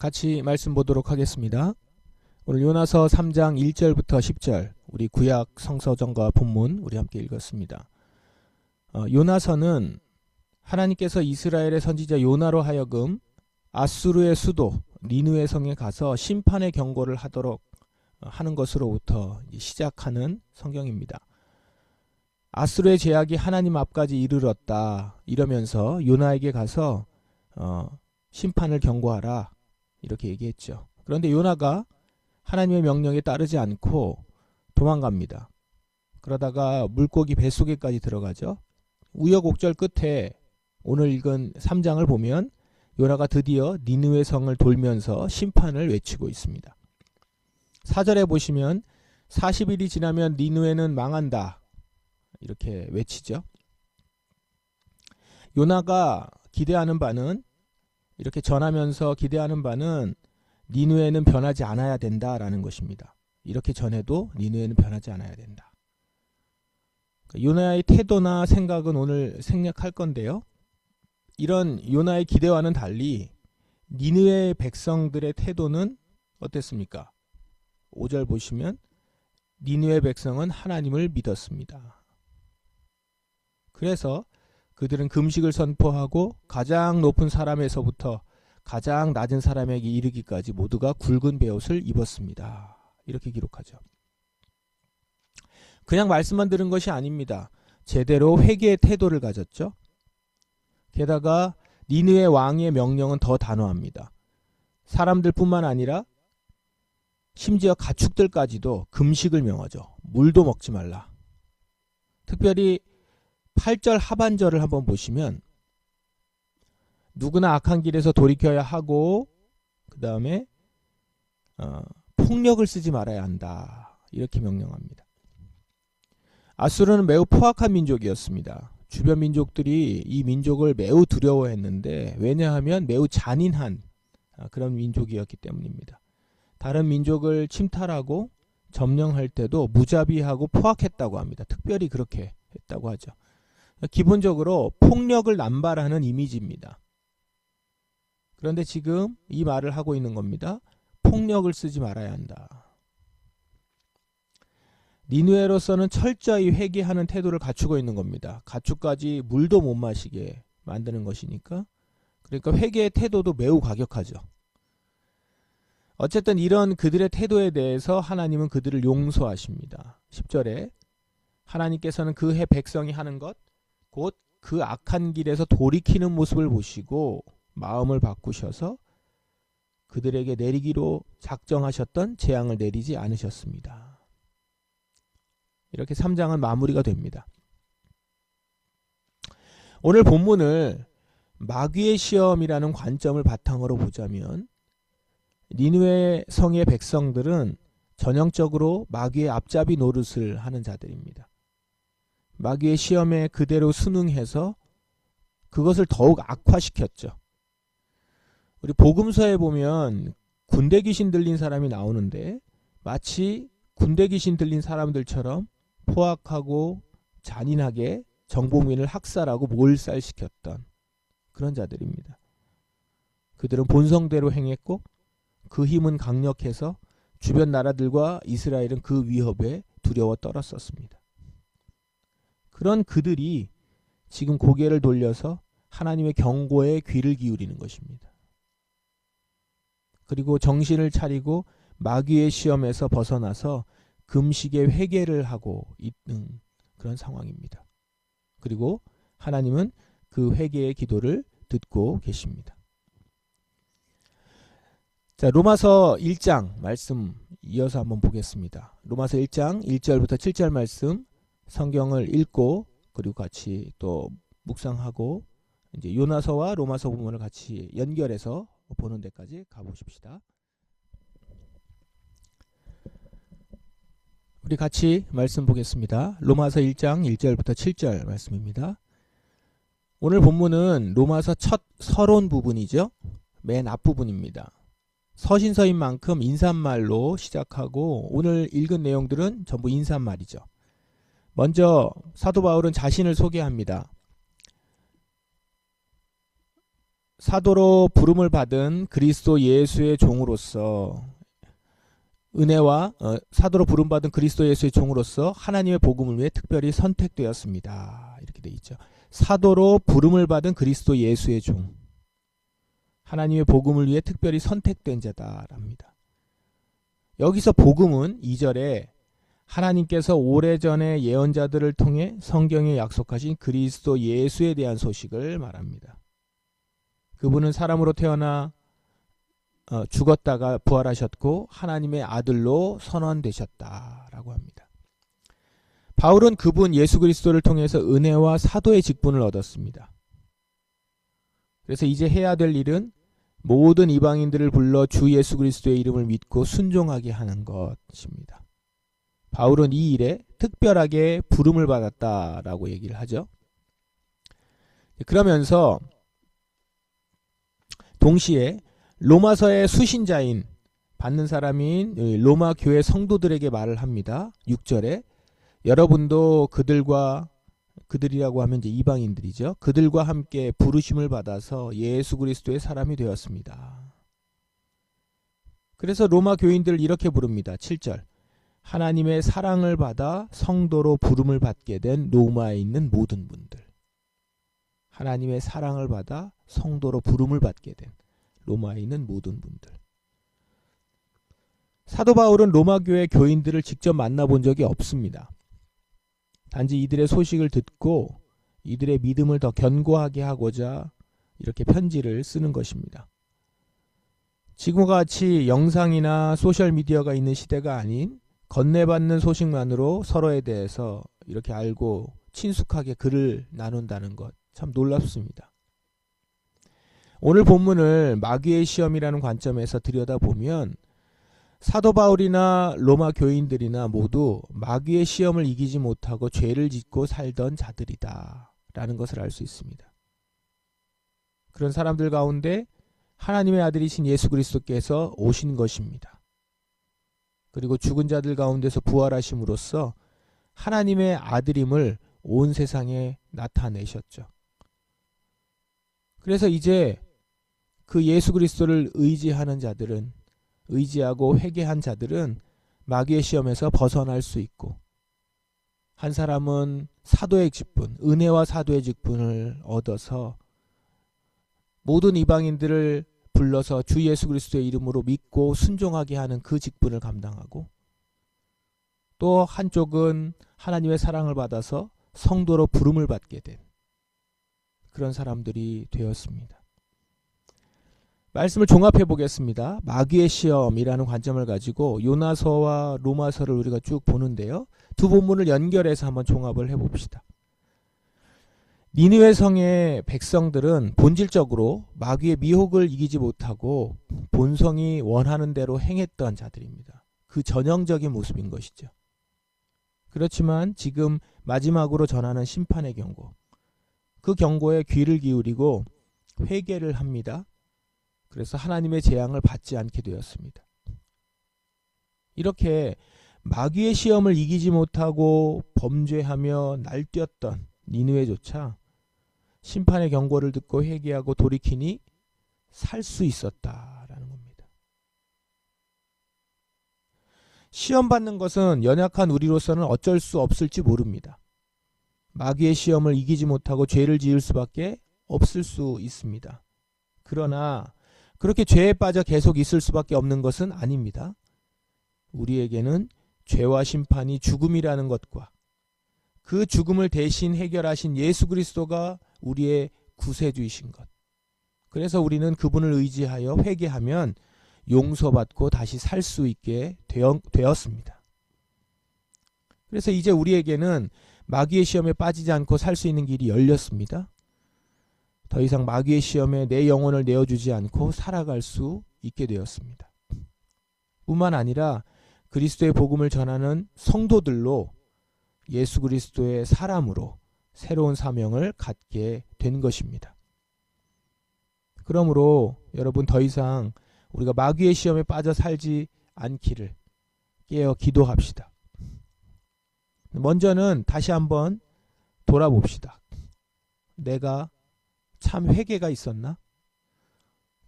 같이 말씀 보도록 하겠습니다. 오늘 요나서 3장 1절부터 10절 우리 구약 성서전과 본문 우리 함께 읽었습니다. 요나서는 하나님께서 이스라엘의 선지자 요나로 하여금 아수르의 수도 니느웨 성에 가서 심판의 경고를 하도록 하는 것으로부터 시작하는 성경입니다. 아수르의 제약이 하나님 앞까지 이르렀다 이러면서 요나에게 가서 심판을 경고하라 이렇게 얘기했죠. 그런데 요나가 하나님의 명령에 따르지 않고 도망갑니다. 그러다가 물고기 뱃속에까지 들어가죠. 우여곡절 끝에 오늘 읽은 3장을 보면 요나가 드디어 니느웨 성을 돌면서 심판을 외치고 있습니다. 4절에 보시면 40일이 지나면 니느웨는 망한다 이렇게 외치죠. 요나가 기대하는 바는 이렇게 전하면서 기대하는 바는 니느웨는 변하지 않아야 된다라는 것입니다. 이렇게 전해도 니느웨는 변하지 않아야 된다. 요나의 태도나 생각은 오늘 생략할 건데요. 이런 요나의 기대와는 달리 니느웨 백성들의 태도는 어땠습니까? 5절 보시면 니느웨 백성은 하나님을 믿었습니다. 그래서 그들은 금식을 선포하고 가장 높은 사람에서부터 가장 낮은 사람에게 이르기까지 모두가 굵은 베옷을 입었습니다. 이렇게 기록하죠. 그냥 말씀만 들은 것이 아닙니다. 제대로 회개의 태도를 가졌죠. 게다가 니느웨 왕의 명령은 더 단호합니다. 사람들뿐만 아니라 심지어 가축들까지도 금식을 명하죠. 물도 먹지 말라. 특별히 8절 하반절을 한번 보시면 누구나 악한 길에서 돌이켜야 하고 그 다음에 폭력을 쓰지 말아야 한다. 이렇게 명령합니다. 아수르는 매우 포악한 민족이었습니다. 주변 민족들이 이 민족을 매우 두려워했는데 왜냐하면 매우 잔인한 그런 민족이었기 때문입니다. 다른 민족을 침탈하고 점령할 때도 무자비하고 포악했다고 합니다. 특별히 그렇게 했다고 하죠. 기본적으로 폭력을 남발하는 이미지입니다. 그런데 지금 이 말을 하고 있는 겁니다. 폭력을 쓰지 말아야 한다. 니느웨로서는 철저히 회개하는 태도를 갖추고 있는 겁니다. 가축까지 물도 못 마시게 만드는 것이니까. 그러니까 회개의 태도도 매우 과격하죠. 어쨌든 이런 그들의 태도에 대해서 하나님은 그들을 용서하십니다. 10절에 하나님께서는 그 해 백성이 하는 것 곧 그 악한 길에서 돌이키는 모습을 보시고 마음을 바꾸셔서 그들에게 내리기로 작정하셨던 재앙을 내리지 않으셨습니다. 이렇게 3장은 마무리가 됩니다. 오늘 본문을 마귀의 시험이라는 관점을 바탕으로 보자면 니느웨 성의 백성들은 전형적으로 마귀의 앞잡이 노릇을 하는 자들입니다. 마귀의 시험에 그대로 순응해서 그것을 더욱 악화시켰죠. 우리 복음서에 보면 군대 귀신 들린 사람이 나오는데 마치 군대 귀신 들린 사람들처럼 포악하고 잔인하게 정복민을 학살하고 몰살시켰던 그런 자들입니다. 그들은 본성대로 행했고 그 힘은 강력해서 주변 나라들과 이스라엘은 그 위협에 두려워 떨었었습니다. 그런 그들이 지금 고개를 돌려서 하나님의 경고에 귀를 기울이는 것입니다. 그리고 정신을 차리고 마귀의 시험에서 벗어나서 금식의 회개를 하고 있는 그런 상황입니다. 그리고 하나님은 그 회개의 기도를 듣고 계십니다. 자, 로마서 1장 말씀 이어서 한번 보겠습니다. 로마서 1장 1절부터 7절 말씀 성경을 읽고 그리고 같이 또 묵상하고 이제 요나서와 로마서 부분을 같이 연결해서 보는 데까지 가보십시다. 우리 같이 말씀 보겠습니다. 로마서 1장 1절부터 7절 말씀입니다. 오늘 본문은 로마서 첫 서론 부분이죠. 맨 앞부분입니다. 서신서인 만큼 인사말로 시작하고 오늘 읽은 내용들은 전부 인사말이죠. 먼저 사도 바울은 자신을 소개합니다. 사도로 부름을 받은 그리스도 예수의 종으로서 사도로 부름받은 그리스도 예수의 종으로서 하나님의 복음을 위해 특별히 선택되었습니다. 이렇게 돼 있죠. 사도로 부름을 받은 그리스도 예수의 종, 하나님의 복음을 위해 특별히 선택된 자다랍니다. 여기서 복음은 2절에 하나님께서 오래전에 예언자들을 통해 성경에 약속하신 그리스도 예수에 대한 소식을 말합니다. 그분은 사람으로 태어나 죽었다가 부활하셨고 하나님의 아들로 선언되셨다라고 합니다. 바울은 그분 예수 그리스도를 통해서 은혜와 사도의 직분을 얻었습니다. 그래서 이제 해야 될 일은 모든 이방인들을 불러 주 예수 그리스도의 이름을 믿고 순종하게 하는 것입니다. 바울은 이 일에 특별하게 부름을 받았다라고 얘기를 하죠. 그러면서 동시에 로마서의 수신자인 받는 사람인 로마 교회 성도들에게 말을 합니다. 6절에 여러분도 그들이라고 하면 이제 이방인들이죠. 그들과 함께 부르심을 받아서 예수 그리스도의 사람이 되었습니다. 그래서 로마 교인들을 이렇게 부릅니다. 7절 하나님의 사랑을 받아 성도로 부름을 받게 된 로마에 있는 모든 분들. 하나님의 사랑을 받아 성도로 부름을 받게 된 로마에 있는 모든 분들. 사도 바울은 로마 교회 교인들을 직접 만나본 적이 없습니다. 단지 이들의 소식을 듣고 이들의 믿음을 더 견고하게 하고자 이렇게 편지를 쓰는 것입니다. 지금과 같이 영상이나 소셜미디어가 있는 시대가 아닌 건네받는 소식만으로 서로에 대해서 이렇게 알고 친숙하게 글을 나눈다는 것 참 놀랍습니다. 오늘 본문을 마귀의 시험이라는 관점에서 들여다보면 사도 바울이나 로마 교인들이나 모두 마귀의 시험을 이기지 못하고 죄를 짓고 살던 자들이다 라는 것을 알 수 있습니다. 그런 사람들 가운데 하나님의 아들이신 예수 그리스도께서 오신 것입니다. 그리고 죽은 자들 가운데서 부활하심으로써 하나님의 아들임을 온 세상에 나타내셨죠. 그래서 이제 그 예수 그리스도를 의지하는 자들은, 의지하고 회개한 자들은 마귀의 시험에서 벗어날 수 있고, 한 사람은 사도의 직분, 은혜와 사도의 직분을 얻어서 모든 이방인들을 불러서 주 예수 그리스도의 이름으로 믿고 순종하게 하는 그 직분을 감당하고, 또 한쪽은 하나님의 사랑을 받아서 성도로 부름을 받게 된 그런 사람들이 되었습니다. 말씀을 종합해 보겠습니다. 마귀의 시험이라는 관점을 가지고 요나서와 로마서를 우리가 쭉 보는데요. 두 본문을 연결해서 한번 종합을 해봅시다. 니느웨 성의 백성들은 본질적으로 마귀의 미혹을 이기지 못하고 본성이 원하는 대로 행했던 자들입니다. 그 전형적인 모습인 것이죠. 그렇지만 지금 마지막으로 전하는 심판의 경고, 그 경고에 귀를 기울이고 회개를 합니다. 그래서 하나님의 재앙을 받지 않게 되었습니다. 이렇게 마귀의 시험을 이기지 못하고 범죄하며 날뛰었던 니느웨조차 심판의 경고를 듣고 회개하고 돌이키니 살 수 있었다라는 겁니다. 시험받는 것은 연약한 우리로서는 어쩔 수 없을지 모릅니다. 마귀의 시험을 이기지 못하고 죄를 지을 수밖에 없을 수 있습니다. 그러나 그렇게 죄에 빠져 계속 있을 수밖에 없는 것은 아닙니다. 우리에게는 죄와 심판이 죽음이라는 것과 그 죽음을 대신 해결하신 예수 그리스도가 우리의 구세주이신 것. 그래서 우리는 그분을 의지하여 회개하면 용서받고 다시 살 수 있게 되었습니다. 그래서 이제 우리에게는 마귀의 시험에 빠지지 않고 살 수 있는 길이 열렸습니다. 더 이상 마귀의 시험에 내 영혼을 내어주지 않고 살아갈 수 있게 되었습니다. 뿐만 아니라 그리스도의 복음을 전하는 성도들로 예수 그리스도의 사람으로 새로운 사명을 갖게 된 것입니다. 그러므로 여러분 더 이상 우리가 마귀의 시험에 빠져 살지 않기를 깨어 기도합시다. 먼저는 다시 한번 돌아봅시다. 내가 참 회개가 있었나?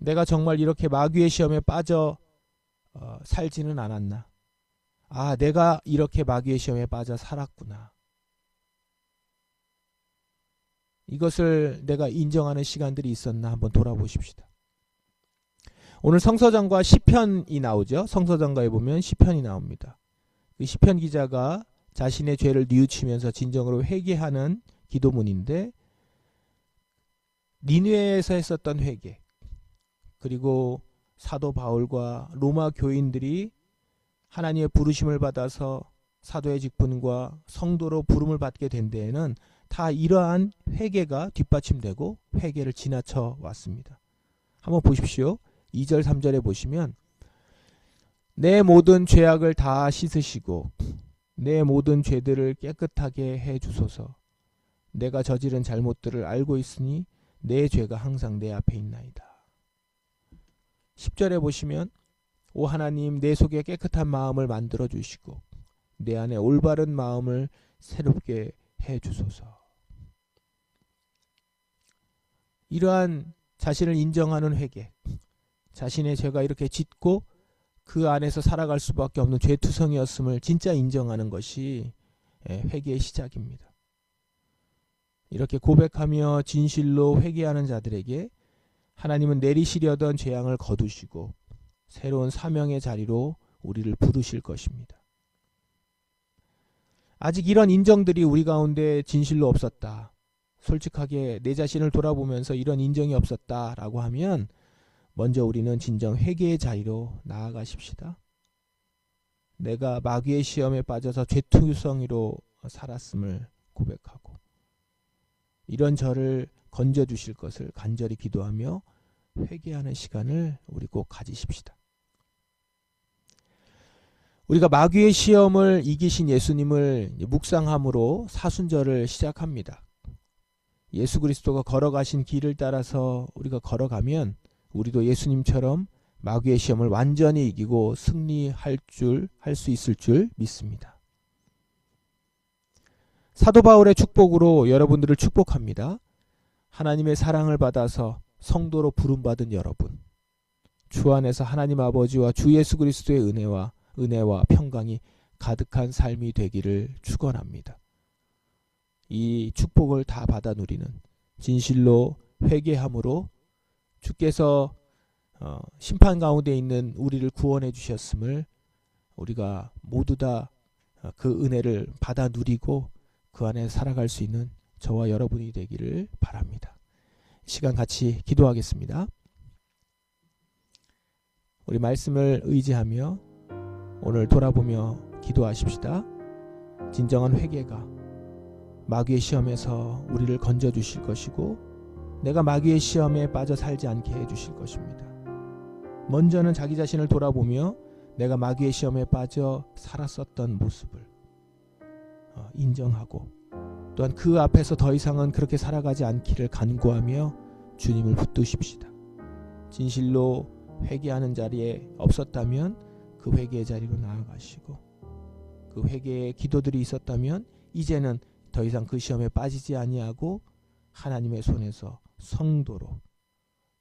내가 정말 이렇게 마귀의 시험에 빠져 살지는 않았나? 아, 내가 이렇게 마귀의 시험에 빠져 살았구나. 이것을 내가 인정하는 시간들이 있었나 한번 돌아보십시다. 오늘 성서장과 시편이 나오죠. 성서장과에 보면 시편이 나옵니다. 그 시편 기자가 자신의 죄를 뉘우치면서 진정으로 회개하는 기도문인데, 니느웨에서 했었던 회개, 그리고 사도 바울과 로마 교인들이 하나님의 부르심을 받아서 사도의 직분과 성도로 부름을 받게 된 데에는 다 이러한 회개가 뒷받침되고 회개를 지나쳐 왔습니다. 한번 보십시오. 2절 3절에 보시면 내 모든 죄악을 다 씻으시고 내 모든 죄들을 깨끗하게 해 주소서. 내가 저지른 잘못들을 알고 있으니 내 죄가 항상 내 앞에 있나이다. 10절에 보시면 오 하나님, 내 속에 깨끗한 마음을 만들어 주시고 내 안에 올바른 마음을 새롭게 해 주소서. 이러한 자신을 인정하는 회개, 자신의 죄가 이렇게 짙고 그 안에서 살아갈 수밖에 없는 죄투성이었음을 진짜 인정하는 것이 회개의 시작입니다. 이렇게 고백하며 진실로 회개하는 자들에게 하나님은 내리시려던 재앙을 거두시고 새로운 사명의 자리로 우리를 부르실 것입니다. 아직 이런 인정들이 우리 가운데 진실로 없었다, 솔직하게 내 자신을 돌아보면서 이런 인정이 없었다라고 하면 먼저 우리는 진정 회개의 자리로 나아가십시다. 내가 마귀의 시험에 빠져서 죄투성이로 살았음을 고백하고 이런 저를 건져주실 것을 간절히 기도하며 회개하는 시간을 우리 꼭 가지십시다. 우리가 마귀의 시험을 이기신 예수님을 묵상함으로 사순절을 시작합니다. 예수 그리스도가 걸어가신 길을 따라서 우리가 걸어가면 우리도 예수님처럼 마귀의 시험을 완전히 이기고 승리할 수 있을 줄 믿습니다. 사도 바울의 축복으로 여러분들을 축복합니다. 하나님의 사랑을 받아서 성도로 부름받은 여러분, 주 안에서 하나님 아버지와 주 예수 그리스도의 은혜와 평강이 가득한 삶이 되기를 축원합니다. 이 축복을 다 받아 누리는 진실로 회개함으로 주께서 심판 가운데 있는 우리를 구원해 주셨음을 우리가 모두 다 그 은혜를 받아 누리고 그 안에 살아갈 수 있는 저와 여러분이 되기를 바랍니다. 시간 같이 기도하겠습니다. 우리 말씀을 의지하며 오늘 돌아보며 기도하십시다. 진정한 회개가 마귀의 시험에서 우리를 건져주실 것이고 내가 마귀의 시험에 빠져 살지 않게 해주실 것입니다. 먼저는 자기 자신을 돌아보며 내가 마귀의 시험에 빠져 살았었던 모습을 인정하고 또한 그 앞에서 더 이상은 그렇게 살아가지 않기를 간구하며 주님을 붙드십시다. 진실로 회개하는 자리에 없었다면 그 회개의 자리로 나아가시고 그 회개의 기도들이 있었다면 이제는 더 이상 그 시험에 빠지지 아니하고 하나님의 손에서 성도로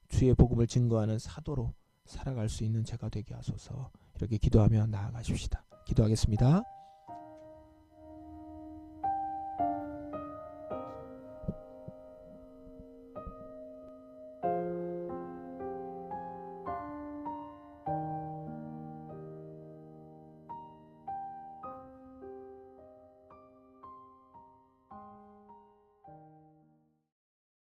주의 복음을 증거하는 사도로 살아갈 수 있는 제가 되게 하소서. 이렇게 기도하며 나아가십시다. 기도하겠습니다.